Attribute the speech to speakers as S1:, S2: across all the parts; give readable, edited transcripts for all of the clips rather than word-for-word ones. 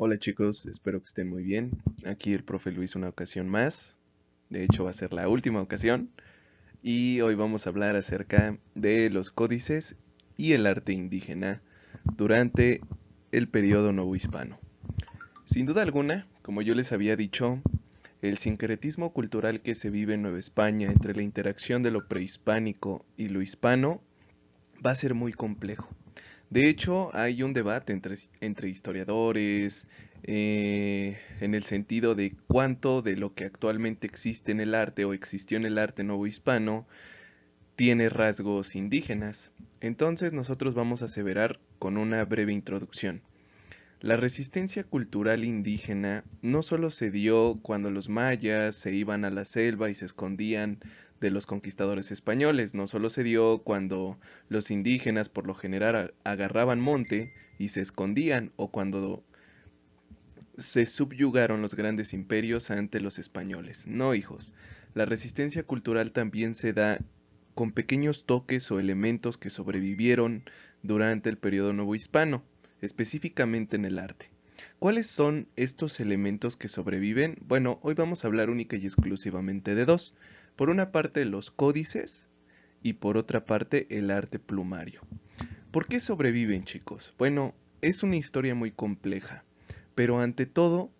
S1: Hola chicos, espero que estén muy bien. Aquí el profe Luis una ocasión más. De hecho va a ser la última ocasión. Y hoy vamos a hablar acerca de los códices y el arte indígena durante el periodo novohispano. Sin duda alguna, como yo les había dicho, el sincretismo cultural que se vive en Nueva España entre la interacción de lo prehispánico y lo hispano va a ser muy complejo. De hecho, hay un debate entre historiadores en el sentido de cuánto de lo que actualmente existe en el arte o existió en el arte novohispano tiene rasgos indígenas. Entonces nosotros vamos a aseverar con una breve introducción. La resistencia cultural indígena no solo se dio cuando los mayas se iban a la selva y se escondían de los conquistadores españoles, no solo se dio cuando los indígenas por lo general agarraban monte y se escondían o cuando se subyugaron los grandes imperios ante los españoles. No, hijos, la resistencia cultural también se da con pequeños toques o elementos que sobrevivieron durante el periodo novohispano, específicamente en el arte. ¿Cuáles son estos elementos que sobreviven? Bueno, hoy vamos a hablar única y exclusivamente de dos. Por una parte los códices y por otra parte el arte plumario. ¿Por qué sobreviven, chicos? Bueno, es una historia muy compleja, pero ante todo,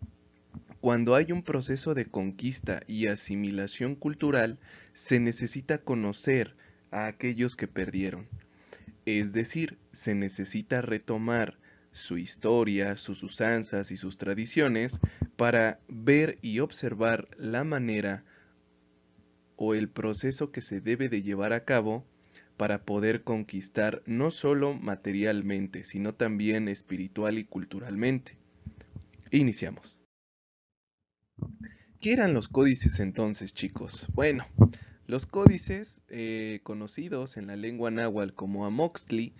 S1: cuando hay un proceso de conquista y asimilación cultural, se necesita conocer a aquellos que perdieron. Es decir, se necesita retomar su historia, sus usanzas y sus tradiciones para ver y observar la manera o el proceso que se debe de llevar a cabo para poder conquistar no solo materialmente, sino también espiritual y culturalmente. Iniciamos. ¿Qué eran los códices entonces, chicos? Bueno, los códices, conocidos en la lengua náhuatl como amoxtli,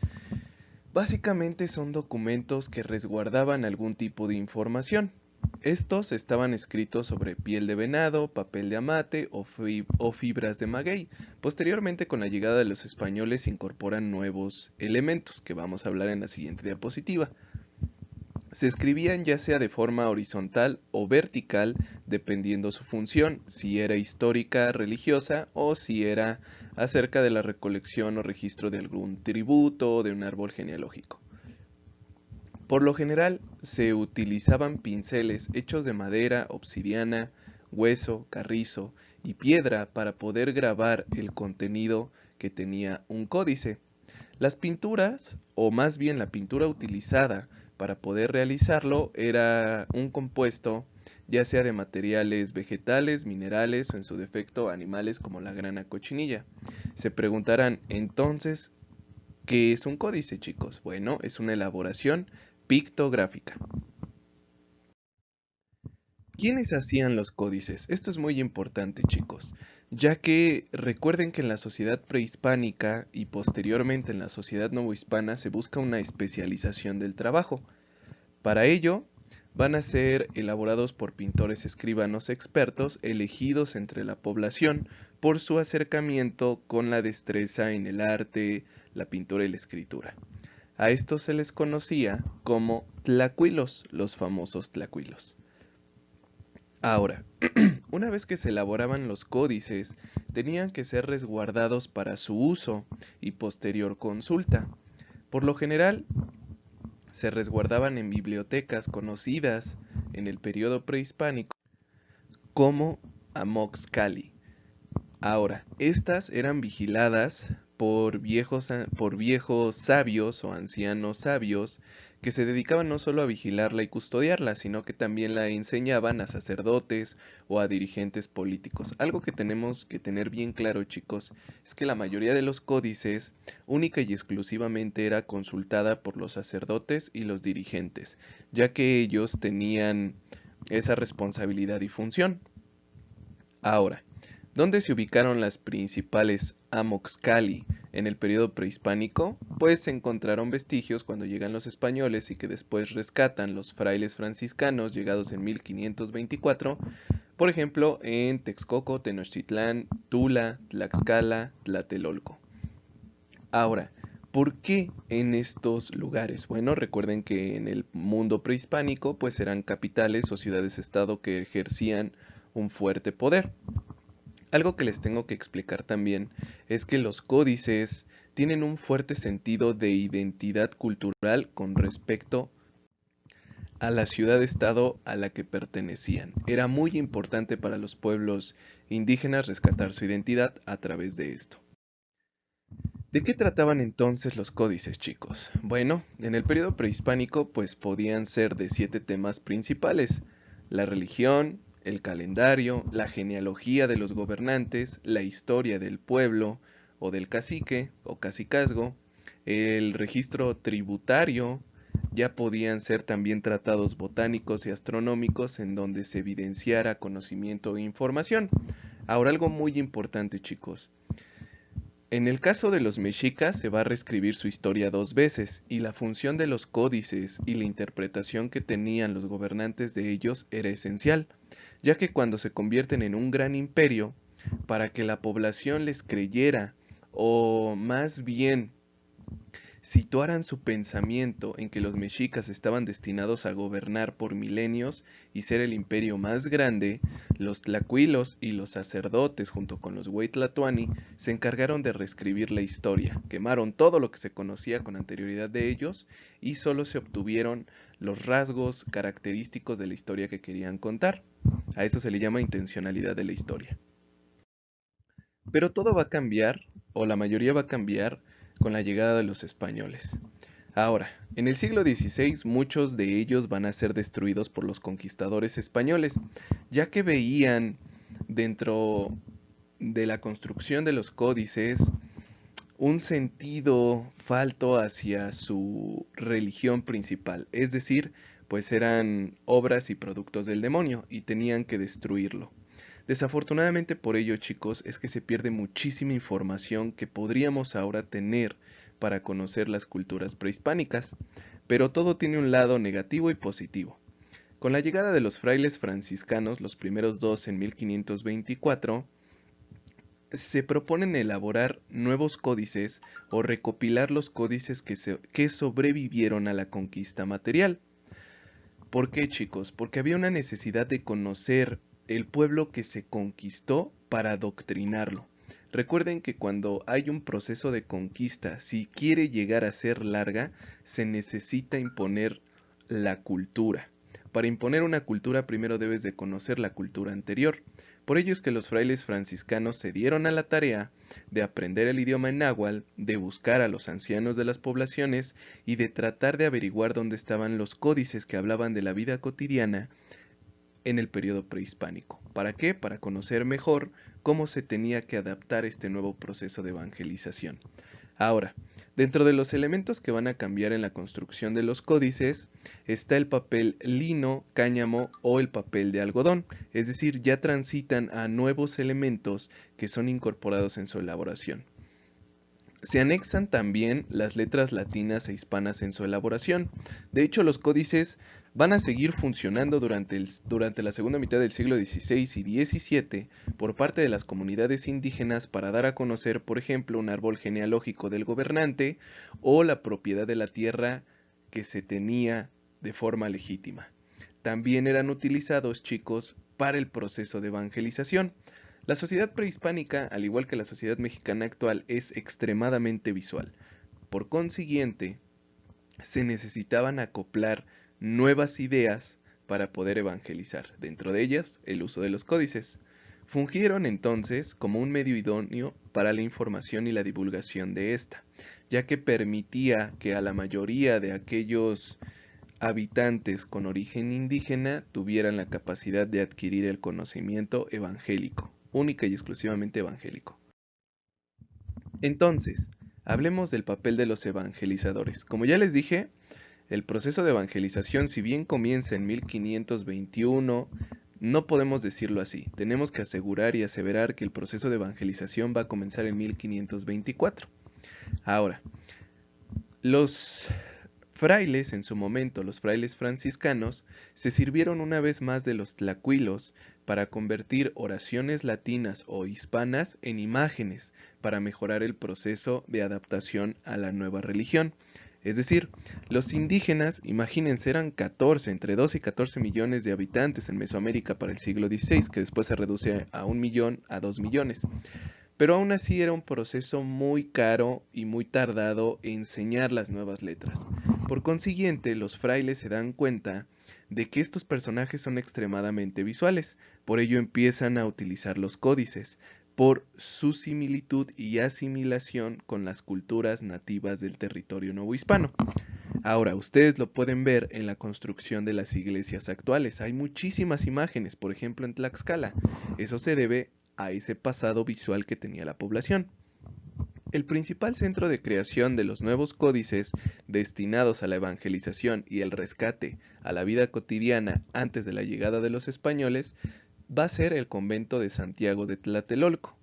S1: básicamente son documentos que resguardaban algún tipo de información. Estos estaban escritos sobre piel de venado, papel de amate o fibras de maguey. Posteriormente, con la llegada de los españoles, se incorporan nuevos elementos que vamos a hablar en la siguiente diapositiva. Se escribían ya sea de forma horizontal o vertical, dependiendo su función, si era histórica, religiosa o si era acerca de la recolección o registro de algún tributo o de un árbol genealógico. Por lo general, se utilizaban pinceles hechos de madera, obsidiana, hueso, carrizo y piedra para poder grabar el contenido que tenía un códice. Las pinturas, o más bien la pintura utilizada para poder realizarlo, era un compuesto ya sea de materiales vegetales, minerales o en su defecto animales como la grana cochinilla. Se preguntarán entonces, ¿qué es un códice, chicos? Bueno, es una elaboración pictográfica. ¿Quiénes hacían los códices? Esto es muy importante, chicos, ya que recuerden que en la sociedad prehispánica y posteriormente en la sociedad novohispana se busca una especialización del trabajo. Para ello, van a ser elaborados por pintores escribanos expertos elegidos entre la población por su acercamiento con la destreza en el arte, la pintura y la escritura. A estos se les conocía como tlacuilos, los famosos tlacuilos. Ahora, una vez que se elaboraban los códices, tenían que ser resguardados para su uso y posterior consulta. Por lo general, se resguardaban en bibliotecas conocidas en el periodo prehispánico como Amoxcali. Ahora, estas eran vigiladas por viejos sabios o ancianos sabios que se dedicaban no solo a vigilarla y custodiarla, sino que también la enseñaban a sacerdotes o a dirigentes políticos. Algo que tenemos que tener bien claro, chicos, es que la mayoría de los códices única y exclusivamente era consultada por los sacerdotes y los dirigentes, ya que ellos tenían esa responsabilidad y función. Ahora, ¿dónde se ubicaron las principales Amoxcali en el periodo prehispánico? Pues se encontraron vestigios cuando llegan los españoles y que después rescatan los frailes franciscanos llegados en 1524, por ejemplo en Texcoco, Tenochtitlán, Tula, Tlaxcala, Tlatelolco. Ahora, ¿Por qué en estos lugares? Bueno, recuerden que en el mundo prehispánico pues eran capitales o ciudades-estado que ejercían un fuerte poder. Algo que les tengo que explicar también es que los códices tienen un fuerte sentido de identidad cultural con respecto a la ciudad-estado a la que pertenecían. Era muy importante para los pueblos indígenas rescatar su identidad a través de esto. ¿De qué trataban entonces los códices, chicos? Bueno, en el periodo prehispánico pues podían ser de 7 temas principales: la religión, el calendario, la genealogía de los gobernantes, la historia del pueblo o del cacique o cacicazgo, el registro tributario. Ya podían ser también tratados botánicos y astronómicos en donde se evidenciara conocimiento e información. Ahora, algo muy importante, chicos. En el caso de los mexicas se va a reescribir su historia 2 veces, y la función de los códices y la interpretación que tenían los gobernantes de ellos era esencial, ya que cuando se convierten en un gran imperio, para que la población les creyera, o más bien situaran su pensamiento en que los mexicas estaban destinados a gobernar por milenios y ser el imperio más grande, los tlacuilos y los sacerdotes junto con los huaytlatoani se encargaron de reescribir la historia, quemaron todo lo que se conocía con anterioridad de ellos y solo se obtuvieron los rasgos característicos de la historia que querían contar. A eso se le llama intencionalidad de la historia. Pero todo va a cambiar, o la mayoría va a cambiar, con la llegada de los españoles. Ahora, en el siglo XVI muchos de ellos van a ser destruidos por los conquistadores españoles, ya que veían dentro de la construcción de los códices un sentido falto hacia su religión principal, es decir, pues eran obras y productos del demonio y tenían que destruirlo. Desafortunadamente por ello, chicos, es que se pierde muchísima información que podríamos ahora tener para conocer las culturas prehispánicas, pero todo tiene un lado negativo y positivo. Con la llegada de los frailes franciscanos, los primeros dos en 1524, se proponen elaborar nuevos códices o recopilar los códices que sobrevivieron a la conquista material. ¿Por qué, chicos? Porque había una necesidad de conocer el pueblo que se conquistó para adoctrinarlo. Recuerden que cuando hay un proceso de conquista, si quiere llegar a ser larga, se necesita imponer la cultura. Para imponer una cultura primero debes de conocer la cultura anterior. Por ello es que los frailes franciscanos se dieron a la tarea de aprender el idioma en náhuatl, de buscar a los ancianos de las poblaciones y de tratar de averiguar dónde estaban los códices que hablaban de la vida cotidiana en el periodo prehispánico. ¿Para qué? Para conocer mejor cómo se tenía que adaptar este nuevo proceso de evangelización. Ahora, dentro de los elementos que van a cambiar en la construcción de los códices está el papel lino, cáñamo o el papel de algodón, es decir, ya transitan a nuevos elementos que son incorporados en su elaboración. Se anexan también las letras latinas e hispanas en su elaboración. De hecho, los códices van a seguir funcionando durante la segunda mitad del siglo XVI y XVII por parte de las comunidades indígenas para dar a conocer, por ejemplo, un árbol genealógico del gobernante o la propiedad de la tierra que se tenía de forma legítima. También eran utilizados, chicos, para el proceso de evangelización. La sociedad prehispánica, al igual que la sociedad mexicana actual, es extremadamente visual. Por consiguiente, se necesitaban acoplar nuevas ideas para poder evangelizar, dentro de ellas el uso de los códices. Fungieron entonces como un medio idóneo para la información y la divulgación de esta, ya que permitía que a la mayoría de aquellos habitantes con origen indígena tuvieran la capacidad de adquirir el conocimiento evangélico, única y exclusivamente evangélico. Entonces, hablemos del papel de los evangelizadores. Como ya les dije, el proceso de evangelización, si bien comienza en 1521, no podemos decirlo así. Tenemos que asegurar y aseverar que el proceso de evangelización va a comenzar en 1524. Ahora, los frailes en su momento, los frailes franciscanos, se sirvieron una vez más de los tlacuilos para convertir oraciones latinas o hispanas en imágenes para mejorar el proceso de adaptación a la nueva religión. Es decir, los indígenas, imagínense, eran 14, entre 12 y 14 millones de habitantes en Mesoamérica para el siglo XVI, que después se reduce a 1 millón, a 2 millones. Pero aún así era un proceso muy caro y muy tardado enseñar las nuevas letras. Por consiguiente, los frailes se dan cuenta de que estos personajes son extremadamente visuales, por ello empiezan a utilizar los códices, por su similitud y asimilación con las culturas nativas del territorio novohispano. Ahora, ustedes lo pueden ver en la construcción de las iglesias actuales. Hay muchísimas imágenes, por ejemplo en Tlaxcala. Eso se debe a ese pasado visual que tenía la población. El principal centro de creación de los nuevos códices destinados a la evangelización y el rescate a la vida cotidiana antes de la llegada de los españoles va a ser el convento de Santiago de Tlatelolco,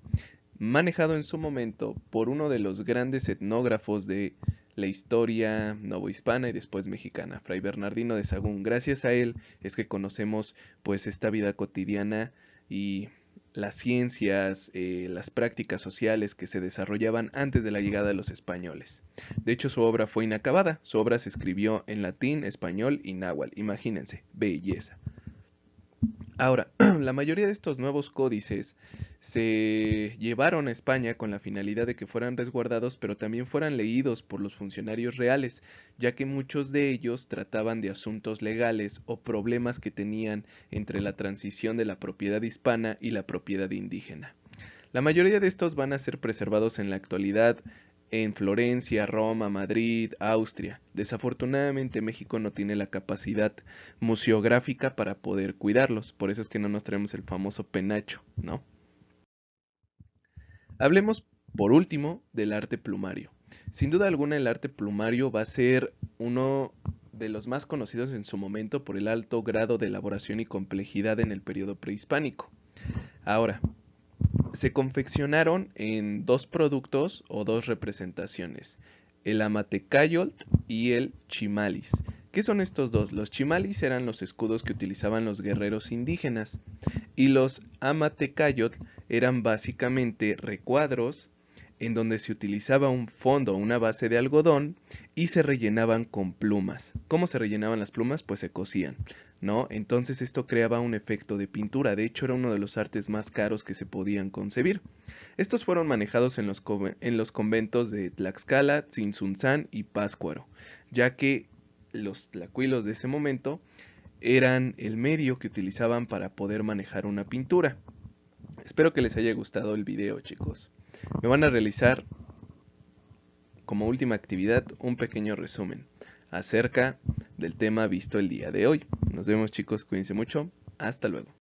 S1: manejado en su momento por uno de los grandes etnógrafos de la historia novohispana y después mexicana, Fray Bernardino de Sahagún. Gracias a él es que conocemos pues esta vida cotidiana y las ciencias, las prácticas sociales que se desarrollaban antes de la llegada de los españoles. De hecho, su obra fue inacabada. Su obra se escribió en latín, español y náhuatl. Imagínense, belleza. Ahora, la mayoría de estos nuevos códices se llevaron a España con la finalidad de que fueran resguardados, pero también fueran leídos por los funcionarios reales, ya que muchos de ellos trataban de asuntos legales o problemas que tenían entre la transición de la propiedad hispana y la propiedad indígena. La mayoría de estos van a ser preservados en la actualidad en Florencia, Roma, Madrid, Austria. Desafortunadamente México no tiene la capacidad museográfica para poder cuidarlos, por eso es que no nos traemos el famoso penacho, ¿no? Hablemos por último del arte plumario. Sin duda alguna el arte plumario va a ser uno de los más conocidos en su momento por el alto grado de elaboración y complejidad en el periodo prehispánico. Ahora, se confeccionaron en dos productos o dos representaciones, el amatecayotl y el chimalis. ¿Qué son estos dos? Los chimalis eran los escudos que utilizaban los guerreros indígenas y los amatecayotl eran básicamente recuadros en donde se utilizaba un fondo, una base de algodón y se rellenaban con plumas. ¿Cómo se rellenaban las plumas? Pues se cosían, ¿no? Entonces esto creaba un efecto de pintura. De hecho, era uno de los artes más caros que se podían concebir. Estos fueron manejados en los conventos de Tlaxcala, Tzintzuntzán y Pátzcuaro, ya que los tlacuilos de ese momento eran el medio que utilizaban para poder manejar una pintura. Espero que les haya gustado el video, chicos. Me van a realizar como última actividad un pequeño resumen acerca del tema visto el día de hoy. Nos vemos, chicos, cuídense mucho, hasta luego.